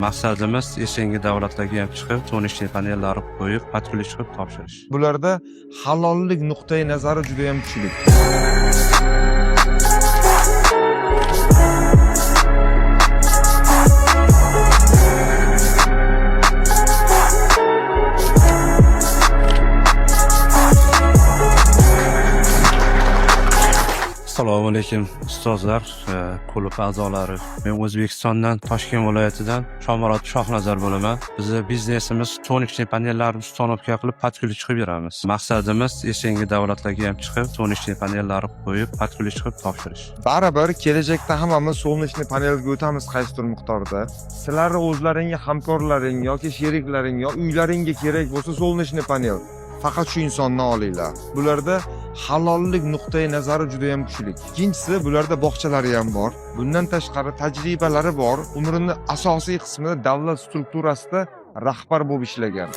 Maqsadimiz eshengi davlatlarga ham chiqib, tonishli panellari qo'yib, podключ qilib topshirish. Bularda halollik nuqtai nazari juda ham kuchli. Assalomu alaykum ustozlar, klub a'zolari. Men O'zbekistondan, Toshkent viloyatidan Shomurodov Shohnazar bo'laman. Bizning biznesimiz tonishli panellarni ustanovka qilib podключ qilib beramiz. Maqsadimiz eshengi davlatlarga ham chiqib, tonishli panellarni qo'yib, podключ qilib topshirish. Baribir kelajakda hammamiz solnechniy panelga o'tamiz qaysidir miqdorda. Sizlar o'zlaringga, hamkorlaring yoki sheriklaring yo uylaringga kerak bo'lsa solnechniy panel faqat shu insondan olinglar. Bularda halollik nuqtai nazari juda ham kuchli. Ikkinchisi, bularda bog'chalari ham bor. Bundan tashqari tajribalari bor. Umrining asosiy qismida davlat strukturasida rahbar bo'lib ishlagan.